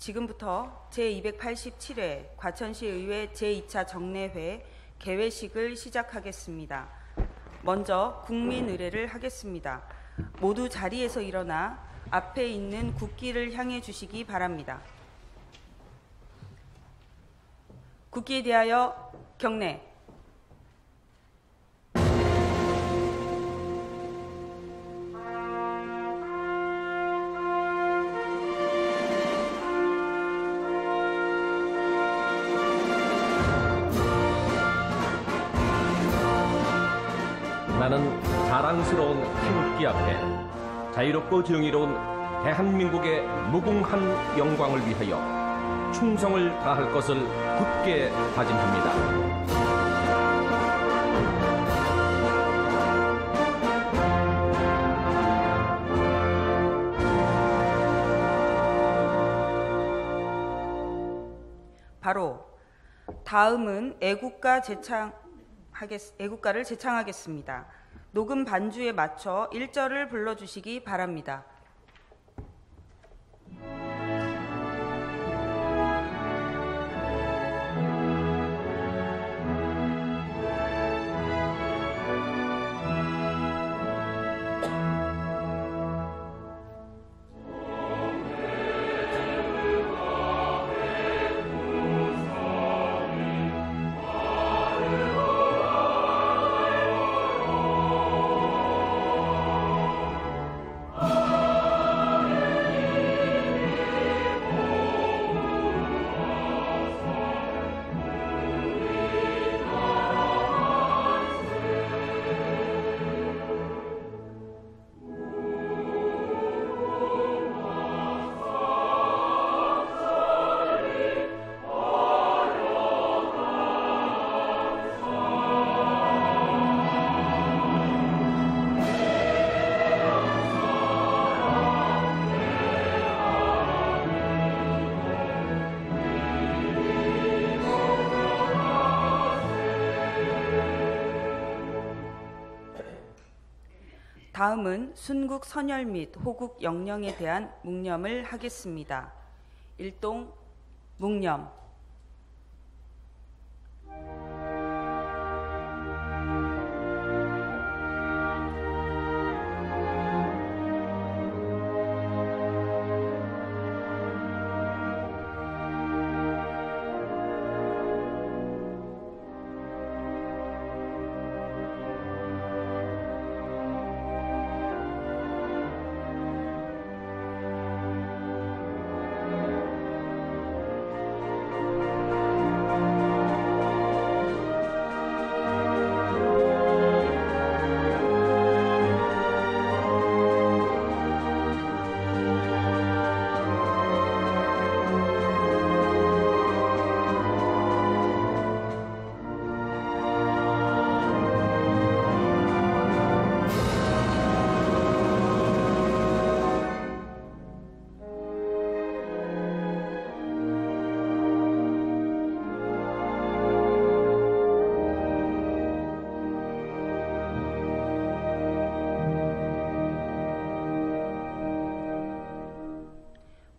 지금부터 제287회 과천시 의회 제2차 정례회 개회식을 시작하겠습니다. 먼저 국민 의례를 하겠습니다. 모두 자리에서 일어나 앞에 있는 국기를 향해 주시기 바랍니다. 국기에 대하여 경례. 나는 자랑스러운 태극기 앞에 자유롭고 정의로운 대한민국의 무궁한 영광을 위하여 충성을 다할 것을 굳게 다짐합니다. 바로 다음은 애국가를 제창하겠습니다. 녹음 반주에 맞춰 1절을 불러주시기 바랍니다. 다음은 순국 선열 및 호국 영령에 대한 묵념을 하겠습니다. 일동 묵념.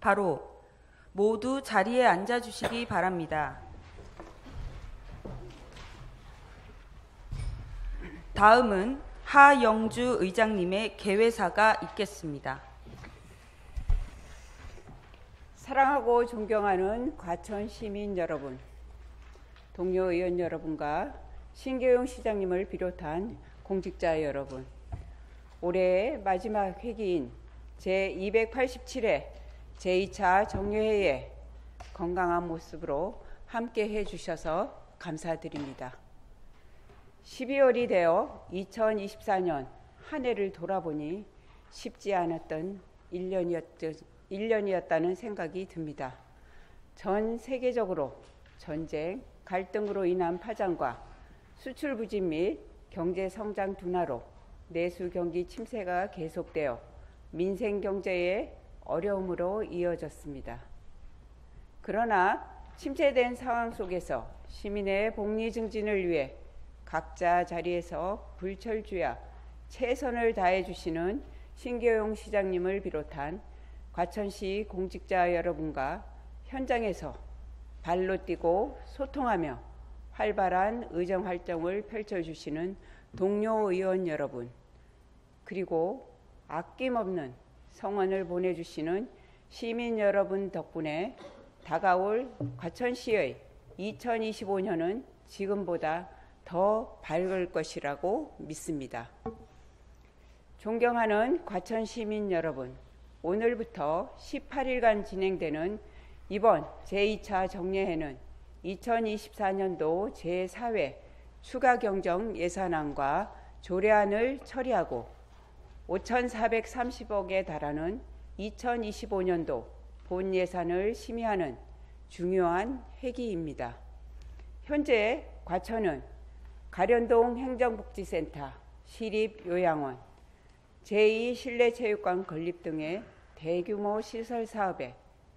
바로 모두 자리에 앉아주시기 바랍니다. 다음은 하영주 의장님의 개회사가 있겠습니다. 사랑하고 존경하는 과천 시민 여러분, 동료 의원 여러분과 신계용 시장님을 비롯한 공직자 여러분, 올해의 마지막 회기인 제287회 제2차 정례회에 건강한 모습으로 함께해 주셔서 감사드립니다. 12월이 되어 2024년 한 해를 돌아보니 쉽지 않았던 1년이었다는 생각이 듭니다. 전 세계적으로 전쟁, 갈등으로 인한 파장과 수출 부진 및 경제 성장 둔화로 내수 경기 침체가 계속되어 민생 경제에 어려움으로 이어졌습니다. 그러나 침체된 상황 속에서 시민의 복리 증진을 위해 각자 자리에서 불철주야 최선을 다해 주시는 신계용 시장님을 비롯한 과천시 공직자 여러분과 현장에서 발로 뛰고 소통하며 활발한 의정 활동을 펼쳐주시는 동료 의원 여러분, 그리고 아낌없는 성원을 보내주시는 시민 여러분 덕분에 다가올 과천시의 2025년은 지금보다 더 밝을 것이라고 믿습니다. 존경하는 과천 시민 여러분, 오늘부터 18일간 진행되는 이번 제2차 정례회는 2024년도 제4회 추가경정 예산안과 조례안을 처리하고 5,430억에 달하는 2025년도 본 예산을 심의하는 중요한 회기입니다. 현재 과천은 가련동 행정복지센터, 시립요양원, 제2실내체육관 건립 등의 대규모 시설 사업에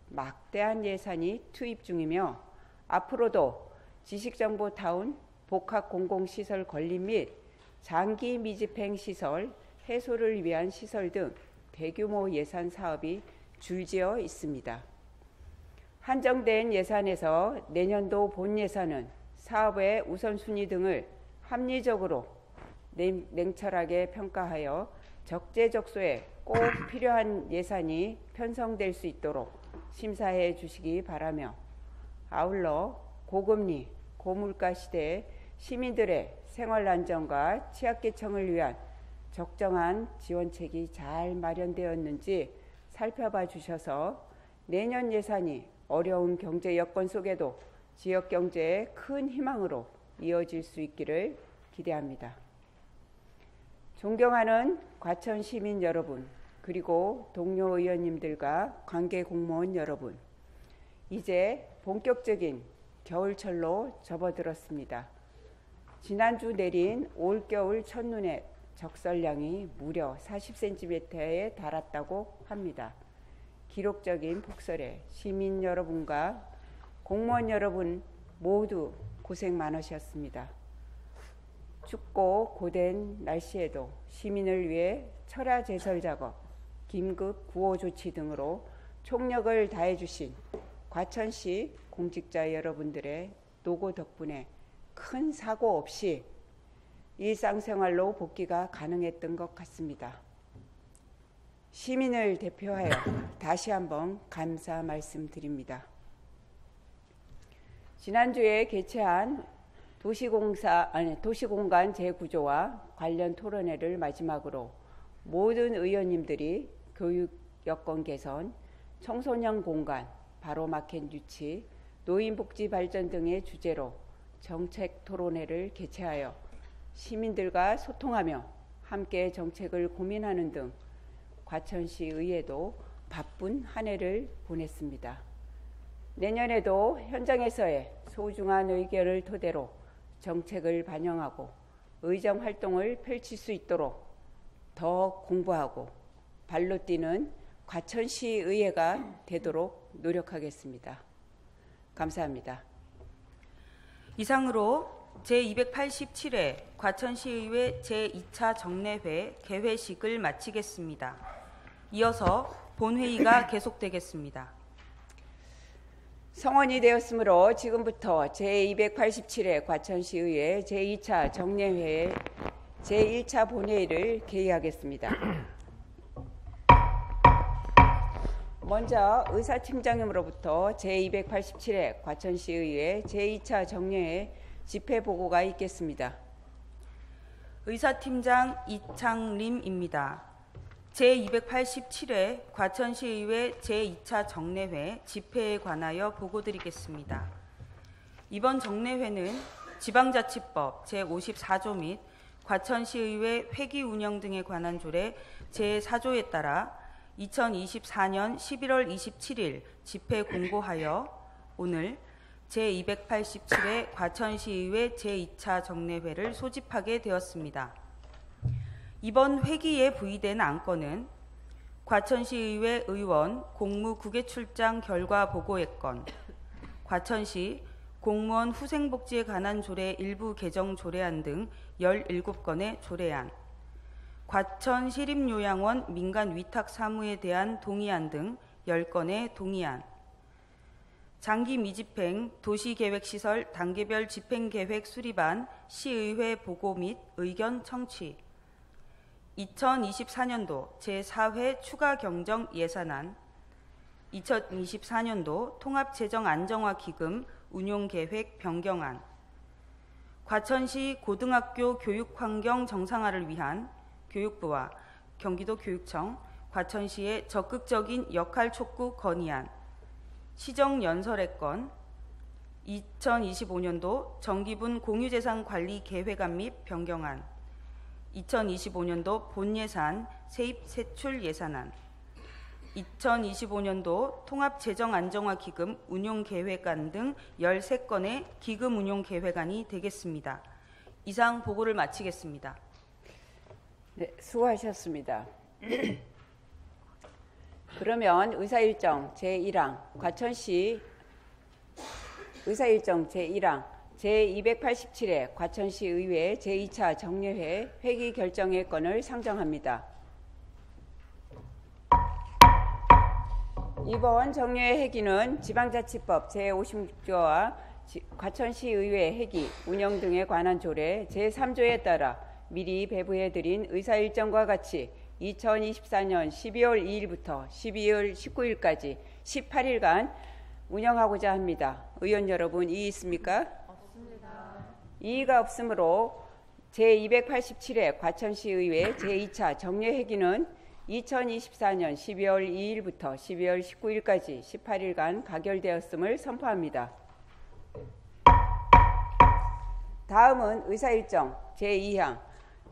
막대한 예산이 투입 중이며 앞으로도 지식정보타운 복합공공시설 건립 및 장기 미집행 시설 해소를 위한 시설 등 대규모 예산 사업이 줄지어 있습니다. 한정된 예산에서 내년도 본 예산은 사업의 우선순위 등을 합리적으로 냉철하게 평가하여 적재적소에 꼭 필요한 예산이 편성될 수 있도록 심사해 주시기 바라며, 아울러 고금리, 고물가 시대에 시민들의 생활 안정과 취약계층을 위한 적정한 지원책이 잘 마련되었는지 살펴봐 주셔서 내년 예산이 어려운 경제 여건 속에도 지역 경제의 큰 희망으로 이어질 수 있기를 기대합니다. 존경하는 과천 시민 여러분, 그리고 동료 의원님들과 관계 공무원 여러분, 이제 본격적인 겨울철로 접어들었습니다. 지난주 내린 올겨울 첫눈의 적설량이 무려 40cm에 달했다고 합니다. 기록적인 폭설에 시민 여러분과 공무원 여러분 모두 고생 많으셨습니다. 춥고 고된 날씨에도 시민을 위해 철야 제설 작업, 긴급 구호 조치 등으로 총력을 다해 주신 과천시 공직자 여러분들의 노고 덕분에 큰 사고 없이 일상생활로 복귀가 가능했던 것 같습니다. 시민을 대표하여 다시 한번 감사 말씀드립니다. 지난주에 개최한 도시공간 재구조와 관련 토론회를 마지막으로 모든 의원님들이 교육 여건 개선, 청소년 공간, 바로마켓 유치, 노인복지 발전 등의 주제로 정책 토론회를 개최하여 시민들과 소통하며 함께 정책을 고민하는 등 과천시 의회도 바쁜 한 해를 보냈습니다. 내년에도 현장에서의 소중한 의견을 토대로 정책을 반영하고 의정 활동을 펼칠 수 있도록 더 공부하고 발로 뛰는 과천시 의회가 되도록 노력하겠습니다. 감사합니다. 이상으로 제287회 과천시의회 제2차 정례회 개회식을 마치겠습니다. 이어서 본회의가 계속되겠습니다. 성원이 되었으므로 지금부터 제287회 과천시의회 제2차 정례회의 제1차 본회의를 개의하겠습니다. 먼저 의사팀장님으로부터 제287회 과천시의회 제2차 정례회 집회보고가 있겠습니다. 의사팀장 이창림입니다. 제287회 과천시의회 제2차 정례회 집회에 관하여 보고드리겠습니다. 이번 정례회는 지방자치법 제54조 및 과천시의회 회기 운영 등에 관한 조례 제4조에 따라 2024년 11월 27일 집회 공고하여 오늘 제287회 과천시의회 제2차 정례회를 소집하게 되었습니다. 이번 회기에 부의된 안건은 과천시의회 의원 공무 국외 출장 결과 보고의 건, 과천시 공무원 후생복지에 관한 조례 일부 개정 조례안 등 17건의 조례안, 과천 시립요양원 민간 위탁 사무에 대한 동의안 등 10건의 동의안, 장기 미집행 도시계획시설 단계별 집행계획 수립안 시의회 보고 및 의견 청취. 2024년도 제4회 추가 경정 예산안, 2024년도 통합재정 안정화 기금 운용계획 변경안, 과천시 고등학교 교육환경 정상화를 위한 교육부와 경기도 교육청, 과천시의 적극적인 역할 촉구 건의안, 시정연설의 건, 2025년도 정기분 공유재산 관리 계획안 및 변경안, 2025년도 본예산 세입 세출 예산안, 2025년도 통합재정안정화기금 운용계획안 등 13건의 기금 운용계획안이 되겠습니다. 이상 보고를 마치겠습니다. 네, 수고하셨습니다. 그러면 의사일정 제1항 과천시 의사일정 제1항 제287회 과천시 의회 제2차 정례회 회기 결정의 건을 상정합니다. 이번 정례회 회기는 지방자치법 제56조와 과천시 의회 회기 운영 등에 관한 조례 제3조에 따라 미리 배부해드린 의사일정과 같이 2024년 12월 2일부터 12월 19일까지 18일간 운영하고자 합니다. 의원 여러분, 이의 있습니까? 없습니다. 이의가 없으므로 제287회 과천시의회 제2차 정례회기는 2024년 12월 2일부터 12월 19일까지 18일간 가결되었음을 선포합니다. 다음은 의사일정 제2항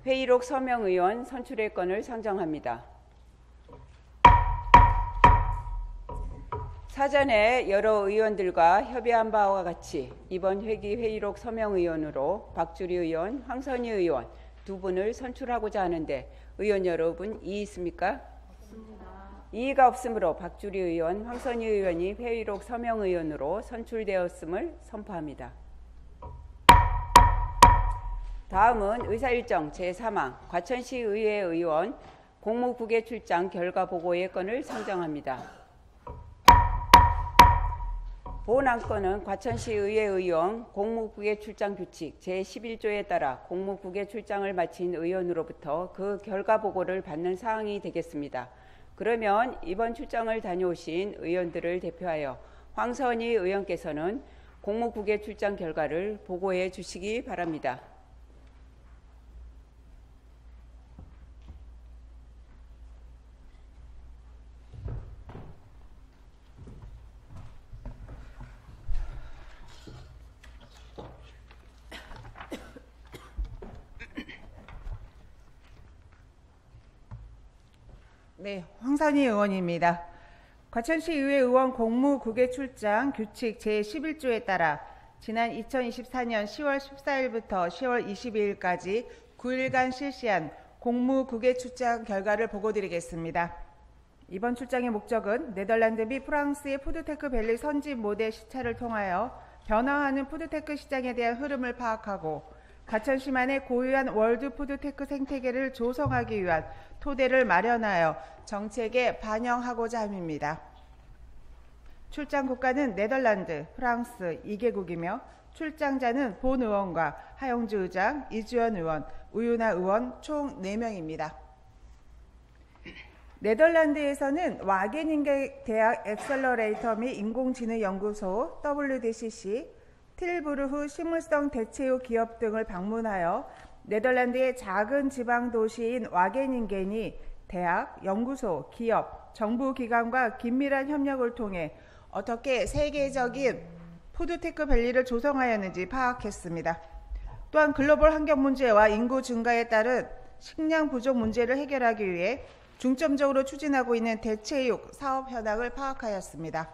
회의록 서명의원 선출의 건을 상정합니다. 사전에 여러 의원들과 협의한 바와 같이 이번 회기 회의록 서명의원으로 박주리 의원, 황선희 의원 두 분을 선출하고자 하는데 의원 여러분 이의 있습니까? 없습니다. 이의가 없으므로 박주리 의원, 황선희 의원이 회의록 서명의원으로 선출되었음을 선포합니다. 다음은 의사일정 제3항 과천시 의회 의원 공무국외 출장 결과 보고의 건을 상정합니다. 본 안건은 과천시 의회 의원 공무국외 출장 규칙 제11조에 따라 공무국외 출장을 마친 의원으로부터 그 결과 보고를 받는 사항이 되겠습니다. 그러면 이번 출장을 다녀오신 의원들을 대표하여 황선희 의원께서는 공무국외 출장 결과를 보고해 주시기 바랍니다. 네, 황선희 의원입니다. 과천시 의회 의원 공무국외 출장 규칙 제11조에 따라 지난 2024년 10월 14일부터 10월 22일까지 9일간 실시한 공무국외 출장 결과를 보고드리겠습니다. 이번 출장의 목적은 네덜란드 및 프랑스의 푸드테크 밸리 선진 모델 시찰을 통하여 변화하는 푸드테크 시장에 대한 흐름을 파악하고 과천시만의 고유한 월드 푸드테크 생태계를 조성하기 위한 토대를 마련하여 정책에 반영하고자 함입니다. 출장 국가는 네덜란드, 프랑스 2개국이며 출장자는 본 의원과 하영주 의장, 이주연 의원, 우윤아 의원 총 4명입니다. 네덜란드에서는 와게닝겐 대학 엑셀러레이터 및 인공지능연구소 WDCC, 틸부르흐 식물성 대체육 기업 등을 방문하여 네덜란드의 작은 지방 도시인 와게닝겐이 대학, 연구소, 기업, 정부기관과 긴밀한 협력을 통해 어떻게 세계적인 푸드테크 밸리를 조성하였는지 파악했습니다. 또한 글로벌 환경 문제와 인구 증가에 따른 식량 부족 문제를 해결하기 위해 중점적으로 추진하고 있는 대체육 사업 현황을 파악하였습니다.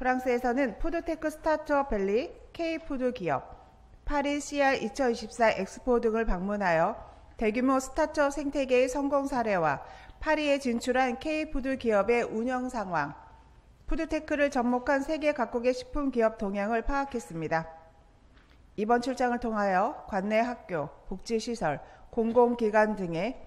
프랑스에서는 푸드테크 스타트업 밸리, K푸드 기업, 파리 CR 2024 엑스포 등을 방문하여 대규모 스타트업 생태계의 성공 사례와 파리에 진출한 K푸드 기업의 운영 상황, 푸드테크를 접목한 세계 각국의 식품 기업 동향을 파악했습니다. 이번 출장을 통하여 관내 학교, 복지시설, 공공기관 등에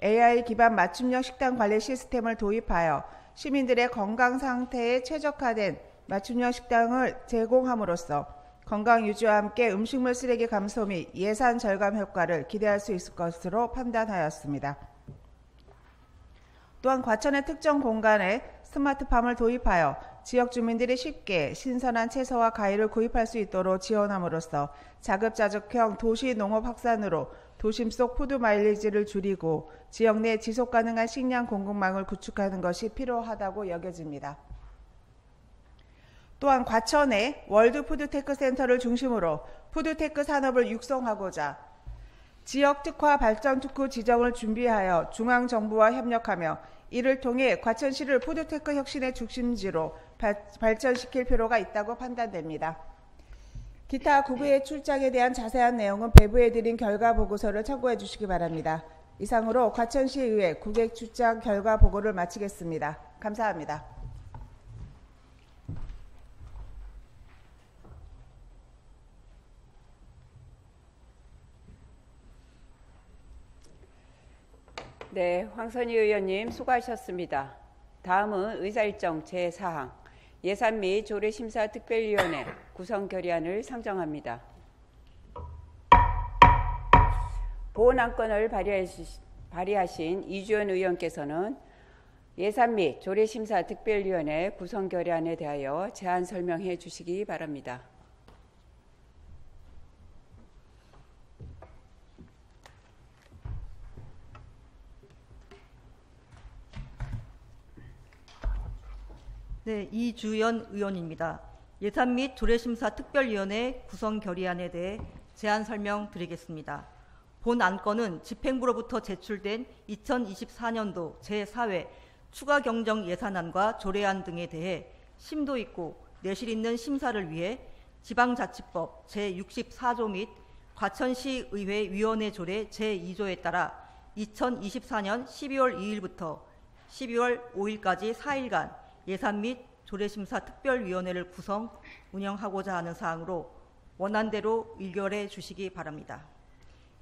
AI 기반 맞춤형 식단 관리 시스템을 도입하여 시민들의 건강 상태에 최적화된 맞춤형 식당을 제공함으로써 건강 유지와 함께 음식물 쓰레기 감소 및 예산 절감 효과를 기대할 수 있을 것으로 판단하였습니다. 또한 과천의 특정 공간에 스마트팜을 도입하여 지역 주민들이 쉽게 신선한 채소와 과일을 구입할 수 있도록 지원함으로써 자급자족형 도시 농업 확산으로 도심 속 푸드 마일리지를 줄이고 지역 내 지속 가능한 식량 공급망을 구축하는 것이 필요하다고 여겨집니다. 또한 과천에 월드 푸드테크 센터를 중심으로 푸드테크 산업을 육성하고자 지역 특화 발전 특구 지정을 준비하여 중앙정부와 협력하며 이를 통해 과천시를 푸드테크 혁신의 중심지로 발전시킬 필요가 있다고 판단됩니다. 기타 국외 출장에 대한 자세한 내용은 배부해드린 결과 보고서를 참고해 주시기 바랍니다. 이상으로 과천시의회 국외 출장 결과 보고를 마치겠습니다. 감사합니다. 네, 황선희 의원님 수고하셨습니다. 다음은 의사일정 제4항 예산 및 조례심사특별위원회 구성 결의안을 상정합니다. 보훈안건을 발의하신 이주연 의원께서는 예산 및 조례심사특별위원회 구성 결의안에 대하여 제안 설명해 주시기 바랍니다. 네, 이주연 의원입니다. 예산 및 조례심사특별위원회 구성 결의안에 대해 제안 설명드리겠습니다. 본 안건은 집행부로부터 제출된 2024년도 제4회 추가 경정 예산안과 조례안 등에 대해 심도 있고 내실 있는 심사를 위해 지방자치법 제64조 및 과천시의회 위원회 조례 제2조에 따라 2024년 12월 2일부터 12월 5일까지 4일간 예산 및 조례심사 특별위원회를 구성, 운영하고자 하는 사항으로 원안대로 의결해 주시기 바랍니다.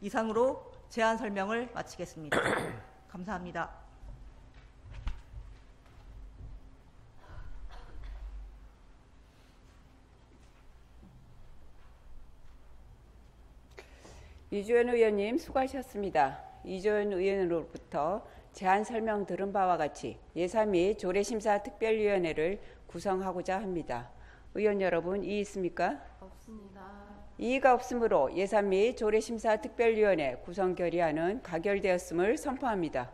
이상으로 제안 설명을 마치겠습니다. 감사합니다. 이주연 의원님 수고하셨습니다. 이주연 의원으로부터 제안 설명 들은 바와 같이 예산 및 조례심사특별위원회를 구성하고자 합니다. 의원 여러분, 이의 있습니까? 없습니다. 이의가 없으므로 예산 및 조례심사특별위원회 구성 결의안은 가결되었음을 선포합니다.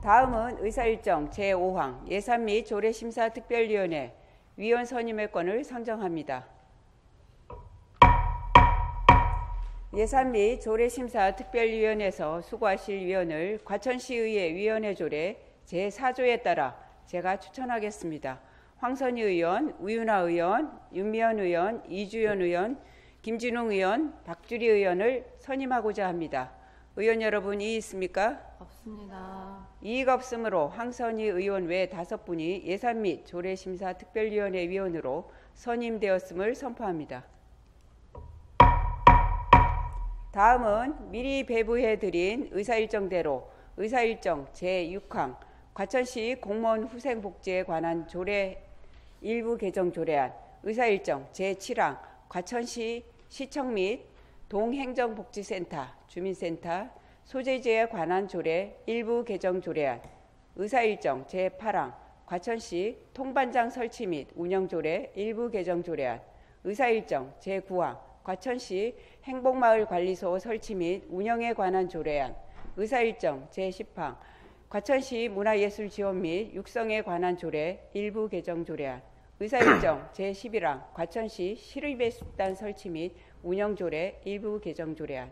다음은 의사일정 제5항 예산 및 조례심사특별위원회 위원 선임의 건을 상정합니다. 예산 및 조례심사특별위원회에서 수고하실 위원을 과천시의회 위원회 조례 제4조에 따라 제가 추천하겠습니다. 황선희 의원, 우윤아 의원, 윤미연 의원, 이주연 의원, 김진웅 의원, 박주리 의원을 선임하고자 합니다. 의원 여러분, 이의 있습니까? 없습니다. 이의가 없으므로 황선희 의원 외 5분이 예산 및 조례심사특별위원회 위원으로 선임되었음을 선포합니다. 다음은 미리 배부해드린 의사일정대로 의사일정 제6항 과천시 공무원 후생복지에 관한 조례 일부 개정 조례안 의사일정 제7항 과천시 시청 및 동행정복지센터, 주민센터, 소재지에 관한 조례 일부 개정 조례안 의사일정 제8항 과천시 통반장 설치 및 운영 조례 일부 개정 조례안 의사일정 제9항 과천시 행복마을관리소 설치 및 운영에 관한 조례안 의사일정 제10항 과천시 문화예술 지원 및 육성에 관한 조례 일부 개정 조례안 의사일정 제11항 과천시 시립예술단 설치 및 운영 조례 일부 개정 조례안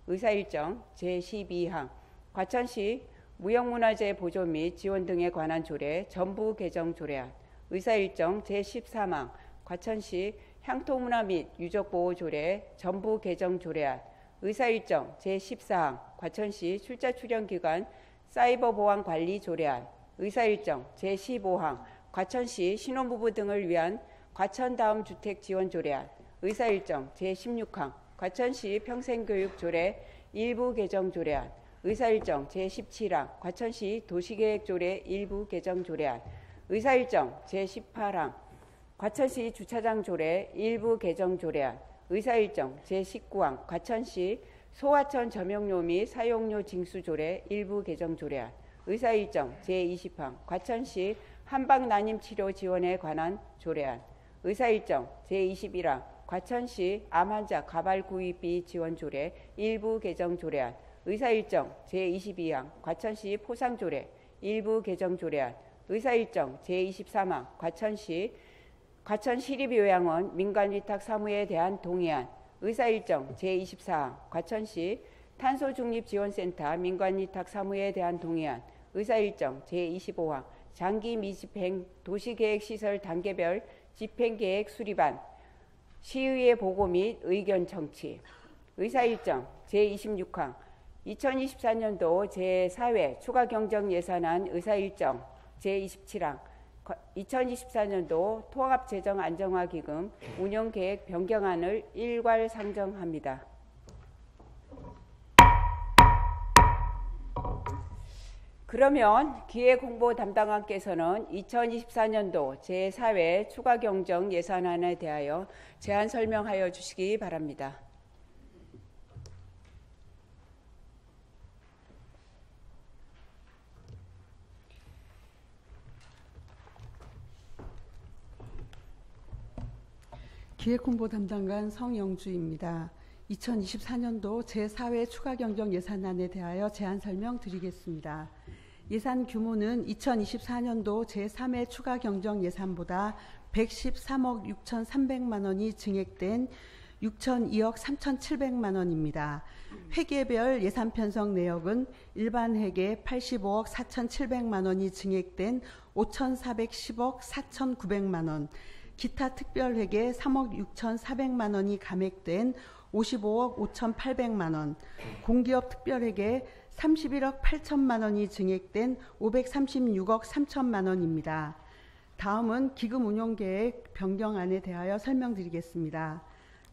의사일정 제12항 과천시 무형문화재 보존 및 지원 등에 관한 조례 전부 개정 조례안 의사일정 제13항 과천시 향토문화 및 유적보호 조례 전부 개정 조례안 의사일정 제14항 과천시 출자 출연기관 사이버 보안 관리 조례안 의사일정 제15항 과천시 신혼부부 등을 위한 과천다음 주택 지원 조례안 의사일정 제16항 과천시 평생교육 조례 일부 개정 조례안 의사일정 제17항 과천시 도시계획 조례 일부 개정 조례안 의사일정 제18항 과천시 주차장 조례 일부 개정 조례안, 의사일정 제19항 과천시 소하천 점용료 및 사용료 징수 조례 일부 개정 조례안, 의사일정 제20항 과천시 한방난임 치료 지원에 관한 조례안, 의사일정 제21항 과천시 암환자 가발 구입비 지원 조례 일부 개정 조례안, 의사일정 제22항 과천시 포상 조례 일부 개정 조례안, 의사일정 제23항 과천시립요양원 민간위탁 사무에 대한 동의안, 의사일정 제24항 과천시 탄소중립지원센터 민간위탁 사무에 대한 동의안, 의사일정 제25항 장기 미집행 도시계획시설 단계별 집행계획 수립안, 시의회 보고 및 의견 청취, 의사일정 제26항 2024년도 제4회 추가경정예산안, 의사일정 제27항 2024년도 통합재정안정화기금 운영계획 변경안을 일괄 상정합니다. 그러면 기획홍보 담당관께서는 2024년도 제4회 추가경정예산안에 대하여 제안 설명하여 주시기 바랍니다. 기획홍보 담당관 성영주입니다. 2024년도 제4회 추가경정 예산안에 대하여 제안 설명드리겠습니다. 예산 규모는 2024년도 제3회 추가경정 예산보다 113억 6,300만 원이 증액된 6,002억 3,700만 원입니다. 회계별 예산 편성 내역은 일반 회계 85억 4,700만 원이 증액된 5,410억 4,900만 원, 기타 특별회계 3억 6,400만 원이 감액된 55억 5,800만 원, 공기업 특별회계 31억 8천만 원이 증액된 536억 3천만 원입니다. 다음은 기금운용계획 변경안에 대하여 설명드리겠습니다.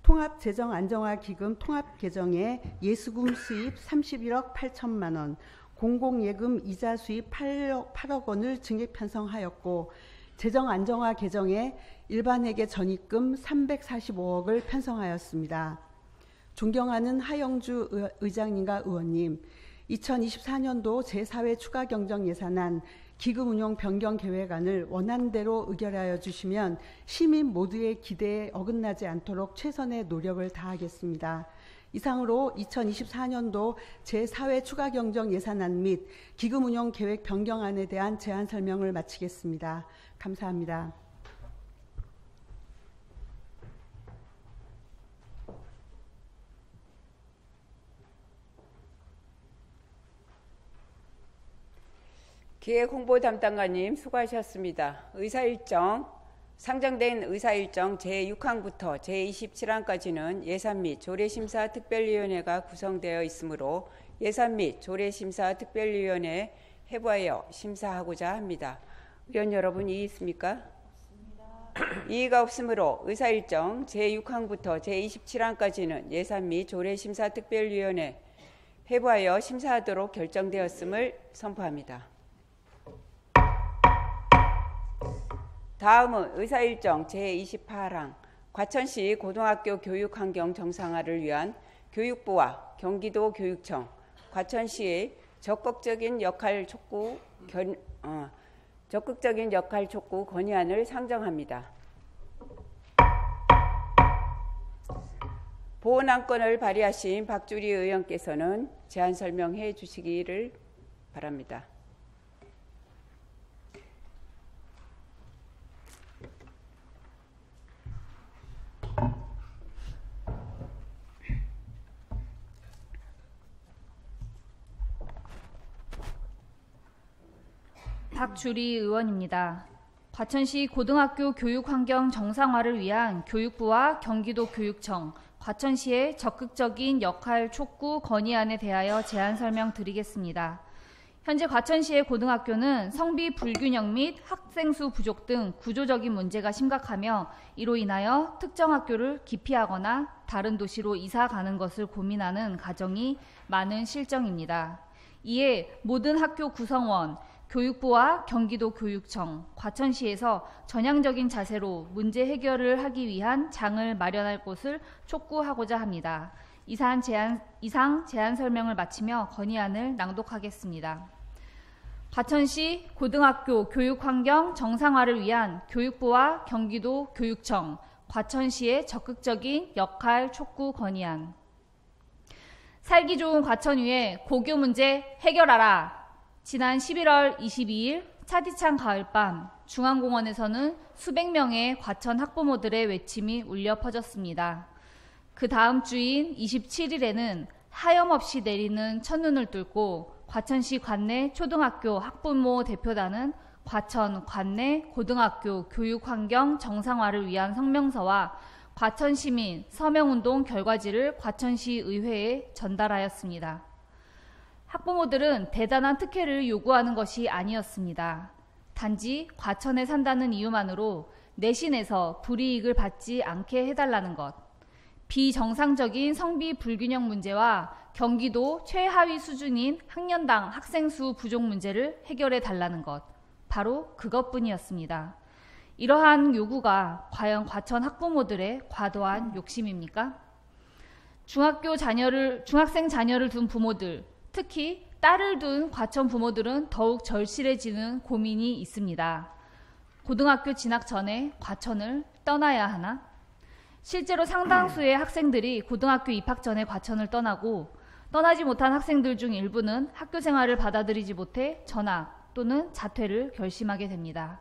통합재정안정화기금 통합개정에 예수금 수입 31억 8천만 원, 공공예금 이자 수입 8억 원을 증액 편성하였고, 재정안정화 개정에 일반회계 전입금 345억을 편성하였습니다. 존경하는 하영주 의장님과 의원님, 2024년도 제4회 추가경정예산안 기금운용 변경 계획안을 원안대로 의결하여 주시면 시민 모두의 기대에 어긋나지 않도록 최선의 노력을 다하겠습니다. 이상으로 2024년도 제4회 추가경정예산안 및 기금운용 계획 변경안에 대한 제안 설명을 마치겠습니다. 감사합니다. 기획홍보 담당관님 수고하셨습니다. 의사일정, 상정된 의사일정 제6항부터 제27항까지는 예산 및 조례심사 특별위원회가 구성되어 있으므로 예산 및 조례심사 특별위원회 해부하여 심사하고자 합니다. 의원 여러분 이의 있습니까? 없습니다. 이의가 없으므로 의사일정 제6항부터 제27항까지는 예산 및 조례심사 특별위원회 해부하여 심사하도록 결정되었음을 선포합니다. 다음은 의사일정 제28항 과천시 고등학교 교육환경 정상화를 위한 교육부와 경기도 교육청, 과천시의 적극적인 역할 촉구 건의안을 상정합니다. 보훈안건을 발의하신 박주리 의원께서는 제안 설명해 주시기를 바랍니다. 박주리 의원입니다. 과천시 고등학교 교육환경 정상화를 위한 교육부와 경기도 교육청, 과천시의 적극적인 역할 촉구 건의안에 대하여 제안 설명드리겠습니다. 현재 과천시의 고등학교는 성비 불균형 및 학생 수 부족 등 구조적인 문제가 심각하며 이로 인하여 특정 학교를 기피하거나 다른 도시로 이사 가는 것을 고민하는 가정이 많은 실정입니다. 이에 모든 학교 구성원, 교육부와 경기도교육청, 과천시에서 전향적인 자세로 문제 해결을 하기 위한 장을 마련할 것을 촉구하고자 합니다. 이상 제안 설명을 마치며 건의안을 낭독하겠습니다. 과천시 고등학교 교육환경 정상화를 위한 교육부와 경기도교육청, 과천시의 적극적인 역할 촉구 건의안. 살기 좋은 과천 위에 고교 문제 해결하라. 지난 11월 22일 차디찬 가을밤 중앙공원에서는 수백 명의 과천 학부모들의 외침이 울려 퍼졌습니다. 그 다음 주인 27일에는 하염없이 내리는 첫눈을 뚫고 과천시 관내 초등학교 학부모 대표단은 과천 관내 고등학교 교육환경 정상화를 위한 성명서와 과천시민 서명운동 결과지를 과천시 의회에 전달하였습니다. 학부모들은 대단한 특혜를 요구하는 것이 아니었습니다. 단지 과천에 산다는 이유만으로 내신에서 불이익을 받지 않게 해달라는 것, 비정상적인 성비 불균형 문제와 경기도 최하위 수준인 학년당 학생 수 부족 문제를 해결해 달라는 것, 바로 그것뿐이었습니다. 이러한 요구가 과연 과천 학부모들의 과도한 욕심입니까? 중학생 자녀를 둔 부모들, 특히 딸을 둔 과천 부모들은 더욱 절실해지는 고민이 있습니다. 고등학교 진학 전에 과천을 떠나야 하나? 실제로 상당수의 학생들이 고등학교 입학 전에 과천을 떠나고 떠나지 못한 학생들 중 일부는 학교 생활을 받아들이지 못해 전학 또는 자퇴를 결심하게 됩니다.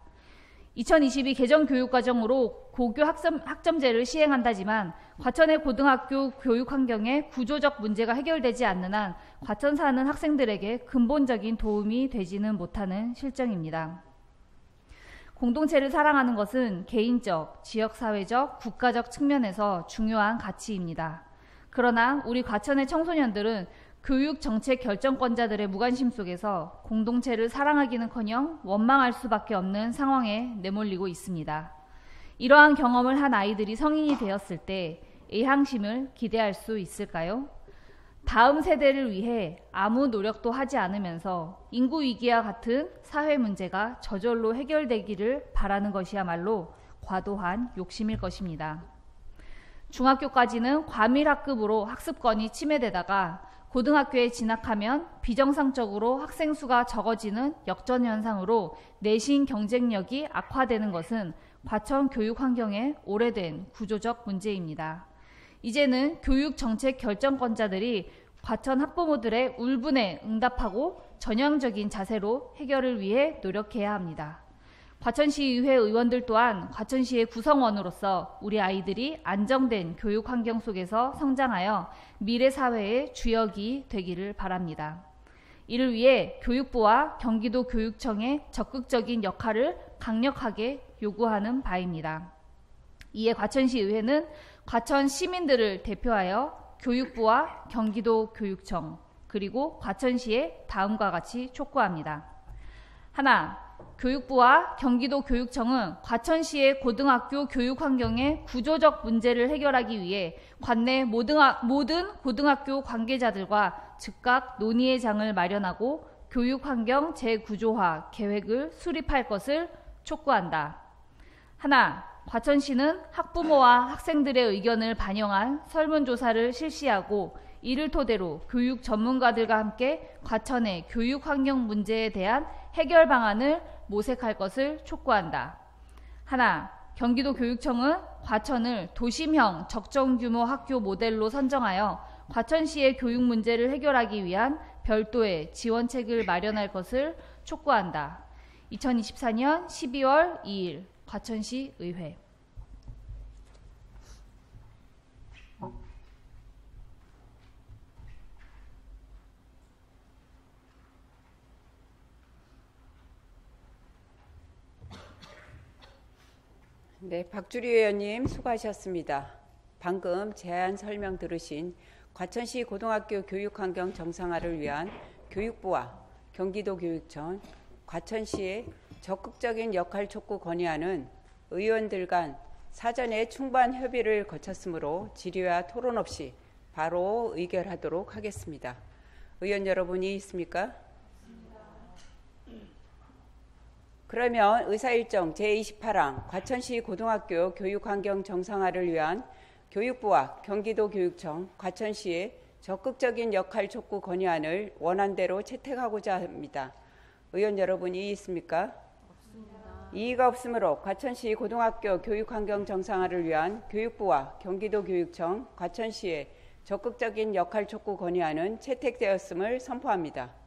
2022 개정 교육과정으로 고교 학점제를 시행한다지만 과천의 고등학교 교육 환경에 구조적 문제가 해결되지 않는 한 과천 사는 학생들에게 근본적인 도움이 되지는 못하는 실정입니다. 공동체를 사랑하는 것은 개인적, 지역사회적, 국가적 측면에서 중요한 가치입니다. 그러나 우리 과천의 청소년들은 교육 정책 결정권자들의 무관심 속에서 공동체를 사랑하기는커녕 원망할 수밖에 없는 상황에 내몰리고 있습니다. 이러한 경험을 한 아이들이 성인이 되었을 때 애향심을 기대할 수 있을까요? 다음 세대를 위해 아무 노력도 하지 않으면서 인구 위기와 같은 사회 문제가 저절로 해결되기를 바라는 것이야말로 과도한 욕심일 것입니다. 중학교까지는 과밀학급으로 학습권이 침해되다가 고등학교에 진학하면 비정상적으로 학생 수가 적어지는 역전현상으로 내신 경쟁력이 악화되는 것은 과천 교육 환경의 오래된 구조적 문제입니다. 이제는 교육 정책 결정권자들이 과천 학부모들의 울분에 응답하고 전향적인 자세로 해결을 위해 노력해야 합니다. 과천시의회 의원들 또한 과천시의 구성원으로서 우리 아이들이 안정된 교육 환경 속에서 성장하여 미래 사회의 주역이 되기를 바랍니다. 이를 위해 교육부와 경기도 교육청의 적극적인 역할을 강력하게 요구하는 바입니다. 이에 과천시의회는 과천 시민들을 대표하여 교육부와 경기도 교육청 그리고 과천시에 다음과 같이 촉구합니다. 하나, 교육부와 경기도 교육청은 과천시의 고등학교 교육 환경의 구조적 문제를 해결하기 위해 관내 모든 고등학교 관계자들과 즉각 논의의 장을 마련하고 교육 환경 재구조화 계획을 수립할 것을 촉구한다. 하나, 과천시는 학부모와 학생들의 의견을 반영한 설문조사를 실시하고 이를 토대로 교육 전문가들과 함께 과천의 교육 환경 문제에 대한 해결 방안을 모색할 것을 촉구한다. 하나, 경기도 교육청은 과천을 도심형 적정규모 학교 모델로 선정하여 과천시의 교육 문제를 해결하기 위한 별도의 지원책을 마련할 것을 촉구한다. 2024년 12월 2일 과천시 의회. 네, 박주리 의원님 수고하셨습니다. 방금 제안 설명 들으신 과천시 고등학교 교육환경 정상화를 위한 교육부와 경기도 교육청, 과천시의 적극적인 역할 촉구 건의안은 의원들 간 사전에 충분한 협의를 거쳤으므로 질의와 토론 없이 바로 의결하도록 하겠습니다. 의원 여러분이 있습니까? 그러면 의사일정 제28항 과천시 고등학교 교육환경 정상화를 위한 교육부와 경기도교육청, 과천시의 적극적인 역할 촉구 건의안을 원안대로 채택하고자 합니다. 의원 여러분 이의 있습니까? 없습니다. 이의가 없으므로 과천시 고등학교 교육환경 정상화를 위한 교육부와 경기도교육청, 과천시의 적극적인 역할 촉구 건의안은 채택되었음을 선포합니다.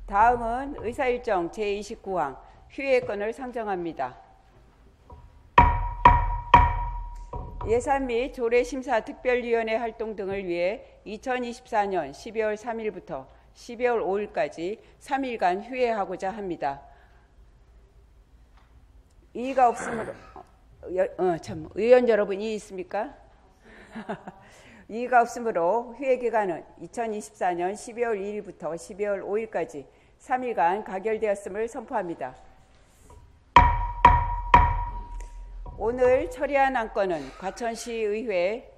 다음은 의사일정 제29항 휴회권을 상정합니다. 예산 및 조례심사특별위원회 활동 등을 위해 2024년 12월 3일부터 12월 5일까지 3일간 휴회하고자 합니다. 이의가 없으므로 의원 여러분 이의 있습니까? 이의가 없으므로 휴회 기간은 2024년 12월 2일부터 12월 5일까지 3일간 가결되었음을 선포합니다. 오늘 처리한 안건은 과천시의회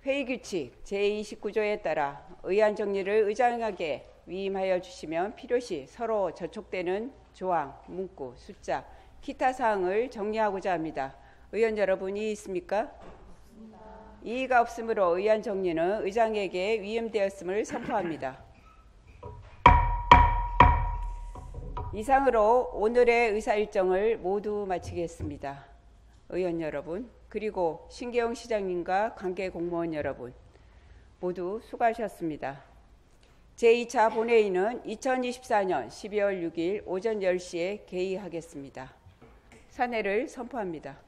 회의규칙 제29조에 따라 의안 정리를 의장에게 위임하여 주시면 필요시 서로 저촉되는 조항, 문구, 숫자, 기타 사항을 정리하고자 합니다. 의원 여러분 이의 있습니까? 없습니다. 이의가 없으므로 의안 정리는 의장에게 위임되었음을 선포합니다. 이상으로 오늘의 의사일정을 모두 마치겠습니다. 의원 여러분, 그리고 신계영 시장님과 관계 공무원 여러분 모두 수고하셨습니다. 제2차 본회의는 2024년 12월 6일 오전 10시에 개의하겠습니다. 사내를 선포합니다.